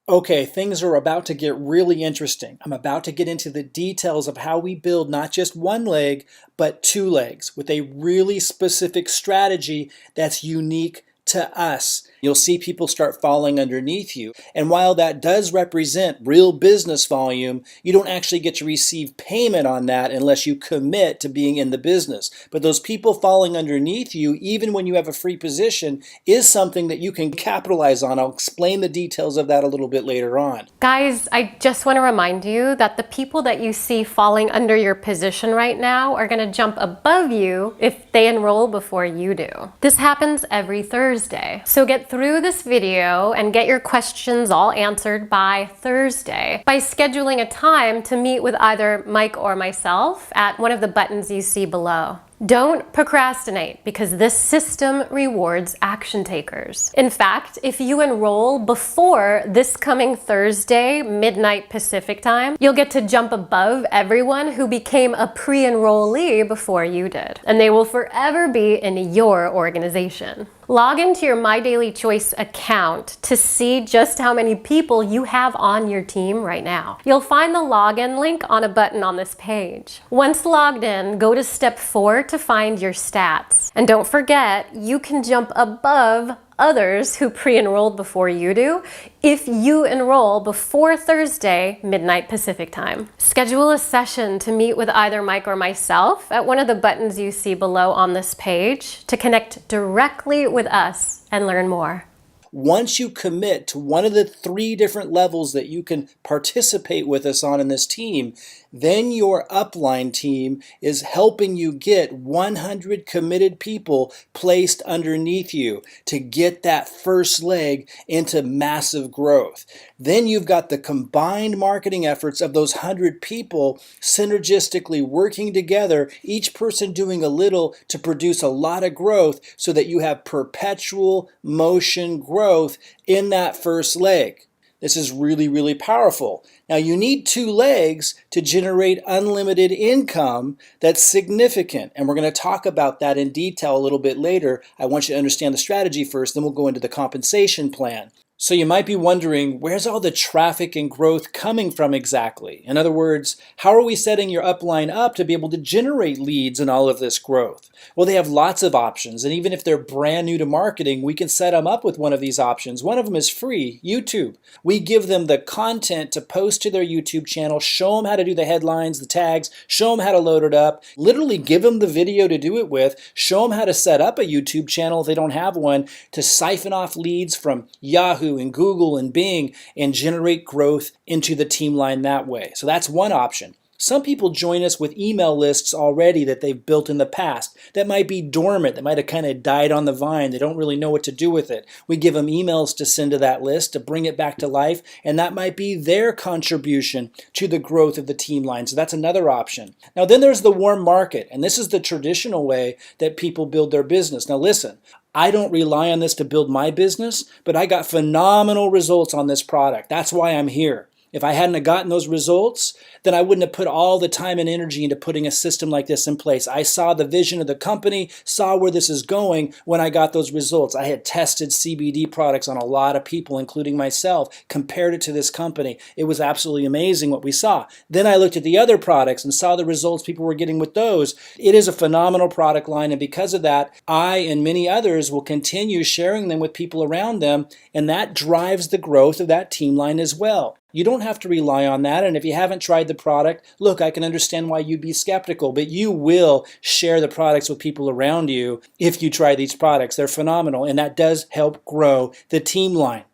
Okay, things are about to get really interesting. I'm about to get into the details of how we build not just one leg, but two legs with a really specific strategy that's unique to us. You'll see people start falling underneath you. And while that does represent real business volume, you don't actually get to receive payment on that unless you commit to being in the business. But those people falling underneath you, even when you have a free position, is something that you can capitalize on. I'll explain the details of that a little bit later on. Guys, I just want to remind you that the people that you see falling under your position right now are going to jump above you if they enroll before you do. This happens every Thursday. So get through this video and get your questions all answered by Thursday by scheduling a time to meet with either Mike or myself at one of the buttons you see below. Don't procrastinate because this system rewards action takers. In fact, if you enroll before this coming Thursday, midnight Pacific time, you'll get to jump above everyone who became a pre-enrollee before you did. And they will forever be in your organization. Log into your MyDailyChoice account to see just how many people you have on your team right now. You'll find the login link on a button on this page. Once logged in, go to step 4 to find your stats. And don't forget, you can jump above others who pre-enrolled before you do if you enroll before Thursday, midnight Pacific time. Schedule a session to meet with either Mike or myself at one of the buttons you see below on this page to connect directly with us and learn more. Once you commit to one of the 3 different levels that you can participate with us on in this team, then your upline team is helping you get 100 committed people placed underneath you to get that first leg into massive growth. Then you've got the combined marketing efforts of those 100 people synergistically working together, each person doing a little to produce a lot of growth so that you have perpetual motion growth in that first leg. This is really, really powerful. Now you need 2 legs to generate unlimited income that's significant. And we're going to talk about that in detail a little bit later. I want you to understand the strategy first, then we'll go into the compensation plan. So you might be wondering, where's all the traffic and growth coming from exactly? In other words, how are we setting your upline up to be able to generate leads and all of this growth? Well, they have lots of options, and even if they're brand new to marketing, we can set them up with one of these options. One of them is free, YouTube. We give them the content to post to their YouTube channel, show them how to do the headlines, the tags, show them how to load it up, literally give them the video to do it with, show them how to set up a YouTube channel if they don't have one, to siphon off leads from Yahoo and Google and Bing and generate growth into the team line that way. So that's one option. Some people join us with email lists already that they've built in the past that might be dormant, that might have kind of died on the vine. They don't really know what to do with it. We give them emails to send to that list to bring it back to life, and that might be their contribution to the growth of the team line. So that's another option. Now then there's the warm market, and this is the traditional way that people build their business. Now listen, I don't rely on this to build my business, but I got phenomenal results on this product. That's why I'm here. If I hadn't gotten those results, then I wouldn't have put all the time and energy into putting a system like this in place. I saw the vision of the company, saw where this is going when I got those results. I had tested CBD products on a lot of people, including myself, compared it to this company. It was absolutely amazing what we saw. Then I looked at the other products and saw the results people were getting with those. It is a phenomenal product line, and because of that, I and many others will continue sharing them with people around them, and that drives the growth of that team line as well. You don't have to rely on that, and if you haven't tried the product, look, I can understand why you'd be skeptical, but you will share the products with people around you if you try these products. They're phenomenal, and that does help grow the team line.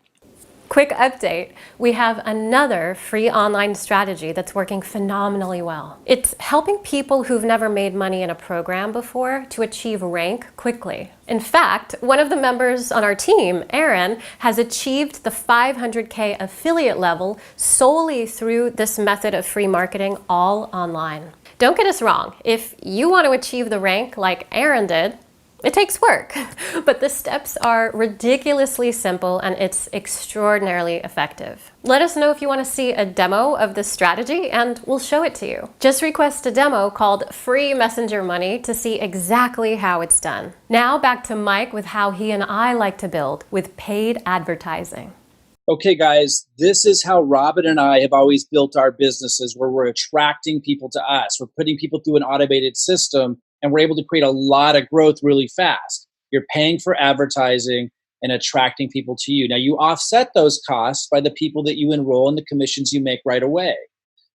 Quick update, we have another free online strategy that's working phenomenally well. It's helping people who've never made money in a program before to achieve rank quickly. In fact, one of the members on our team, Aaron, has achieved the 500K affiliate level solely through this method of free marketing all online. Don't get us wrong, if you want to achieve the rank like Aaron did, it takes work, but the steps are ridiculously simple and it's extraordinarily effective. Let us know if you want to see a demo of this strategy and we'll show it to you. Just request a demo called Free Messenger Money to see exactly how it's done. Now back to Mike with how he and I like to build with paid advertising. Okay, guys, this is how Robyn and I have always built our businesses, where we're attracting people to us. We're putting people through an automated system, and we're able to create a lot of growth really fast. You're paying for advertising and attracting people to you. Now, you offset those costs by the people that you enroll and the commissions you make right away.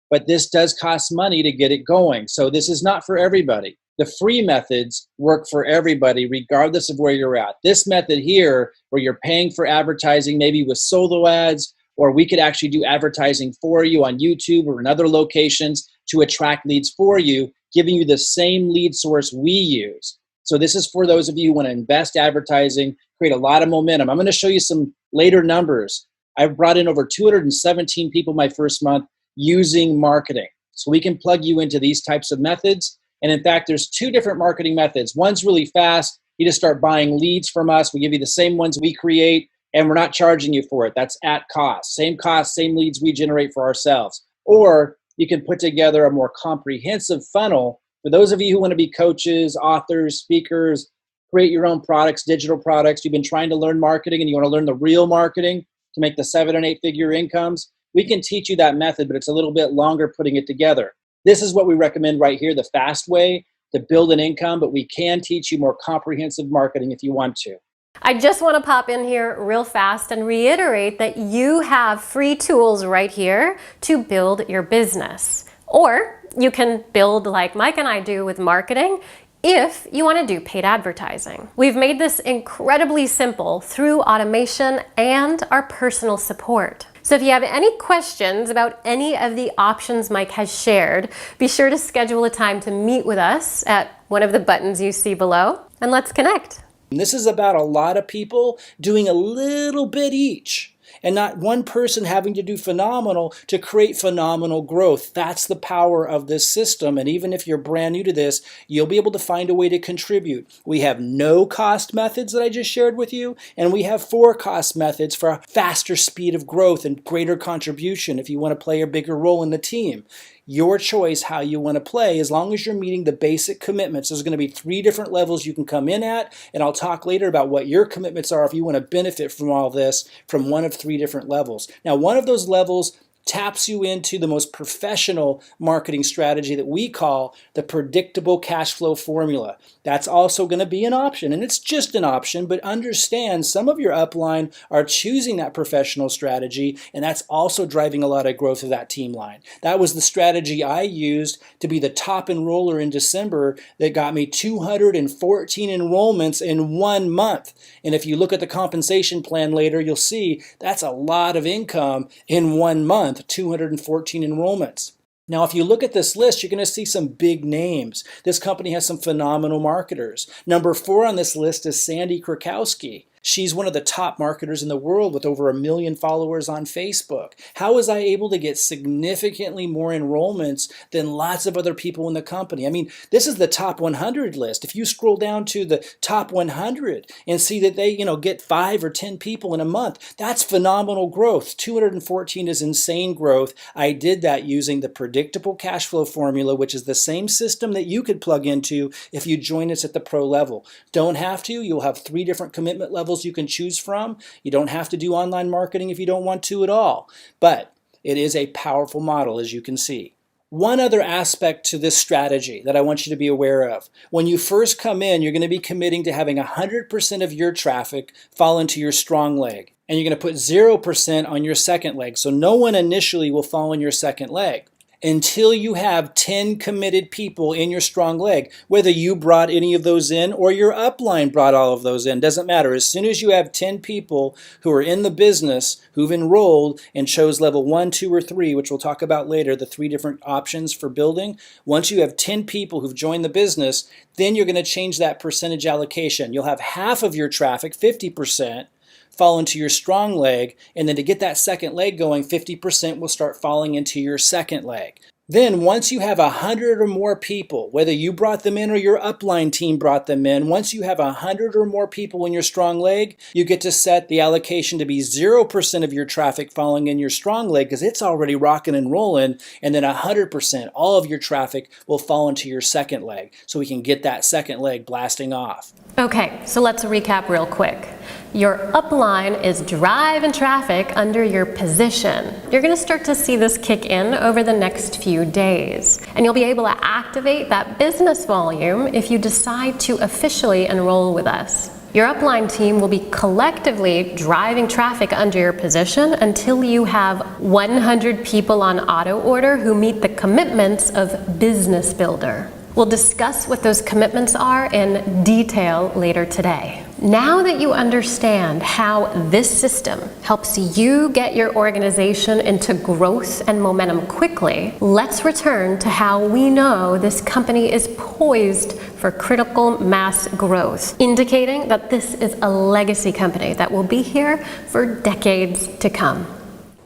But this does cost money to get it going. So this is not for everybody. The free methods work for everybody, regardless of where you're at. This method here, where you're paying for advertising, maybe with solo ads, or we could actually do advertising for you on YouTube or in other locations to attract leads for you, giving you the same lead source we use. So this is for those of you who want to invest advertising, create a lot of momentum. I'm going to show you some later numbers. I've brought in over 217 people my first month using marketing. So we can plug you into these types of methods. And in fact, there's two different marketing methods. One's really fast. You just start buying leads from us. We give you the same ones we create, and we're not charging you for it. That's at cost, same leads we generate for ourselves. Or you can put together a more comprehensive funnel for those of you who want to be coaches, authors, speakers, create your own products, digital products. You've been trying to learn marketing and you want to learn the real marketing to make the 7 and 8 figure incomes. We can teach you that method, but it's a little bit longer putting it together. This is what we recommend right here, the fast way to build an income, but we can teach you more comprehensive marketing if you want to. I just want to pop in here real fast and reiterate that you have free tools right here to build your business. Or you can build like Mike and I do with marketing if you want to do paid advertising. We've made this incredibly simple through automation and our personal support. So if you have any questions about any of the options Mike has shared, be sure to schedule a time to meet with us at one of the buttons you see below, and let's connect. And this is about a lot of people doing a little bit each, and not one person having to do phenomenal to create phenomenal growth. That's the power of this system. And even if you're brand new to this, you'll be able to find a way to contribute. We have no cost methods that I just shared with you, and we have 4 cost methods for a faster speed of growth and greater contribution if you want to play a bigger role in the team. Your choice how you want to play, as long as you're meeting the basic commitments. There's going to be 3 different levels you can come in at, and I'll talk later about what your commitments are if you want to benefit from all this from one of 3 different levels. Now, one of those levels taps you into the most professional marketing strategy that we call the predictable cash flow formula. That's also going to be an option, and it's just an option, but understand some of your upline are choosing that professional strategy, and that's also driving a lot of growth of that team line. That was the strategy I used to be the top enroller in December that got me 214 enrollments in 1 month. And if you look at the compensation plan later, you'll see that's a lot of income in 1 month. 214 enrollments. Now, if you look at this list, you're going to see some big names. This company has some phenomenal marketers. Number 4 on this list is Sandy Krakowski. She's one of the top marketers in the world with over 1 million followers on Facebook. How was I able to get significantly more enrollments than lots of other people in the company? I mean, this is the top 100 list. If you scroll down to the top 100 and see that they, get 5 or 10 people in a month, that's phenomenal growth. 214 is insane growth. I did that using the predictable cash flow formula, which is the same system that you could plug into if you join us at the pro level. Don't have to. You'll have 3 different commitment levels you can choose from. You don't have to do online marketing if you don't want to at all, but it is a powerful model, as you can see. One other aspect to this strategy that I want you to be aware of. When you first come in, you're going to be committing to having 100% of your traffic fall into your strong leg, and you're going to put 0% on your second leg. So no one initially will fall in your second leg until you have 10 committed people in your strong leg. Whether you brought any of those in or your upline brought all of those in, doesn't matter. As soon as you have 10 people who are in the business, who've enrolled and chose level 1, 2, or 3, which we'll talk about later, the 3 different options for building. Once you have 10 people who've joined the business, then you're going to change that percentage allocation. You'll have half of your traffic, 50%, fall into your strong leg, and then to get that second leg going, 50% will start falling into your second leg. Then once you have 100 or more people, whether you brought them in or your upline team brought them in, once you have 100 or more people in your strong leg, you get to set the allocation to be 0% of your traffic falling in your strong leg because it's already rocking and rolling, and then 100%, all of your traffic will fall into your second leg so we can get that second leg blasting off. Okay, so let's recap real quick. Your upline is driving traffic under your position. You're gonna start to see this kick in over the next few days. And you'll be able to activate that business volume if you decide to officially enroll with us. Your upline team will be collectively driving traffic under your position until you have 100 people on auto order who meet the commitments of Business Builder. We'll discuss what those commitments are in detail later today. Now that you understand how this system helps you get your organization into growth and momentum quickly, let's return to how we know this company is poised for critical mass growth, indicating that this is a legacy company that will be here for decades to come.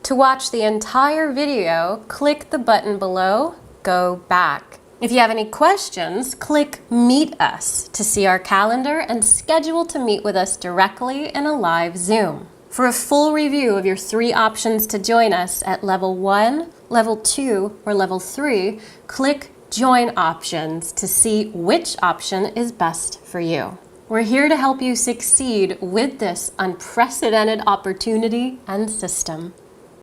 To watch the entire video, click the button below, go back. If you have any questions, click Meet Us to see our calendar and schedule to meet with us directly in a live Zoom. For a full review of your 3 options to join us at level 1, level 2, or level 3, click Join Options to see which option is best for you. We're here to help you succeed with this unprecedented opportunity and system.